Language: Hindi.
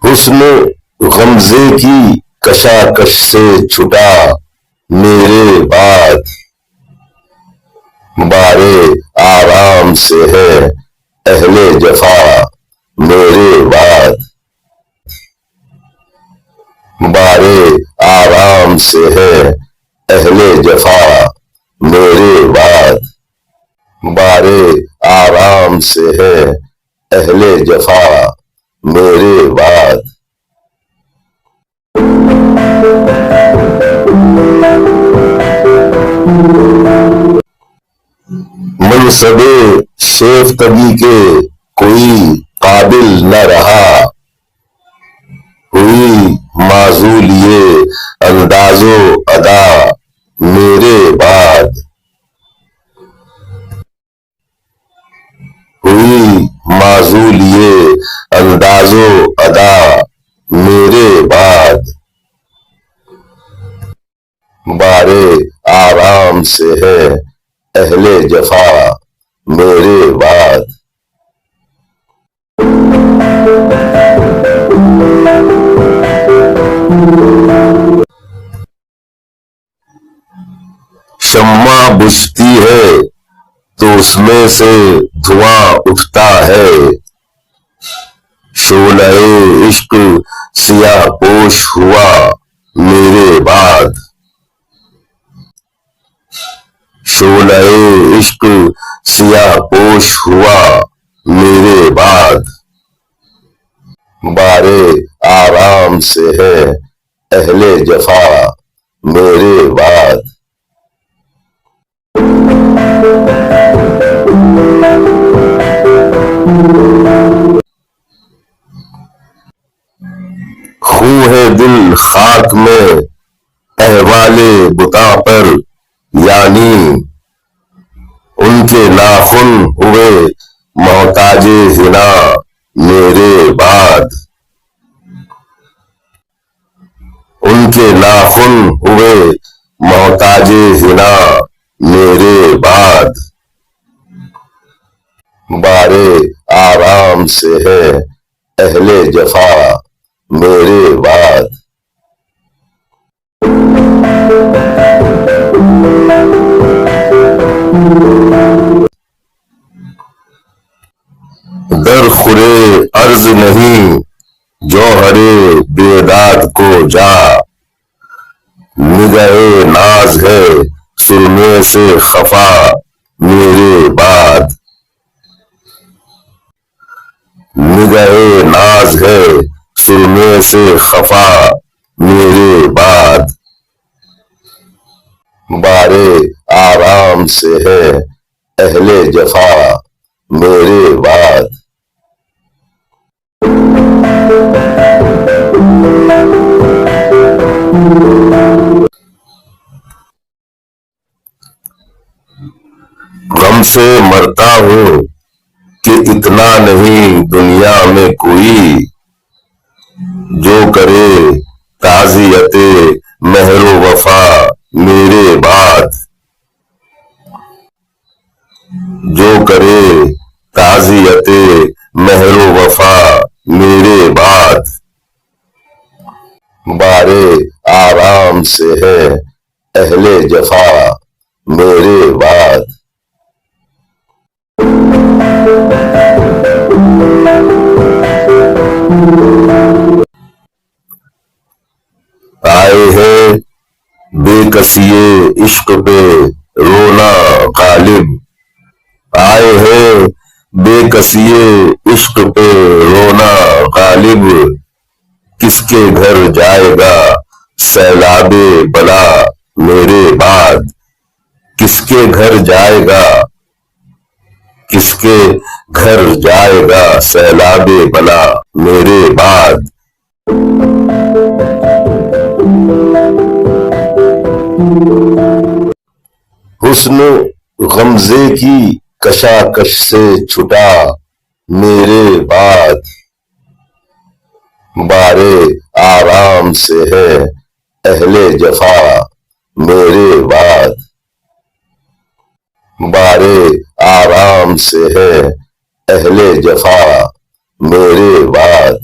हुस्न गमजे की कशाकश से छुटा मेरे बाद, बारे आराम से है अहले जफा मेरे बाद, बारे आराम से है अहले जफा मेरे बाद, बारे आराम से है अहले जफा मेरे बाद। मनसबे शेफ्तगी के कोई काबिल न रहा, हुई माजूल ये अंदाजो अदा मेरे बाद, हुई माजूल ये अंदाजो अदा मेरे बाद, बारे आराम से है अहले जफा मेरे बाद। शम्मा बुझती है तो उसमें से धुआं उठता है, शोले इश्क सियाह पोश हुआ मेरे बाद, शोले इश्क सियाह पोश हुआ मेरे बाद, बारे आराम से है अहले जफा मेरे बाद। खूं है दिल खाक में अहवाले बुता पर, यानी उनके नाखून हुए मोहताजे हिना मेरे बाद, उनके नाखून हुए मोहताजे हिना मेरे बाद, बारे आराम से है अहले जफा मेरे बाद। दर खुरे अर्ज नहीं जौहरे बेदाद को जा, निगाहे नाज है सुरमे से खफा मेरे बाद, निगाहे नाज है सुरमे से खफा मेरे बाद, बारे आराम से है अहले जफा मेरे बाद। गम से मरता हूं कि इतना नहीं दुनिया में कोई, जो करे ताज़ियते महरो वफा मेरे बाद, जो करे ताज़ियते महरो वफा मेरे बाद, बारे आराम से है अहले जफा मेरे बाद। आए हैं बेकसिए इश्क पे रोना गालिब, आए हैं बेकसिए इश्क पे रोना गालिब, किसके घर जाएगा सैलाबे बला मेरे बाद, किसके घर जाएगा, किसके घर जाएगा सैलाबे बला मेरे बाद। हुस्न गमजे की कशाकश से छुटा मेरे बाद, बारे आराम से है अहले जफा मेरे बाद, बारे आराम से है अहले जफा मेरे बाद।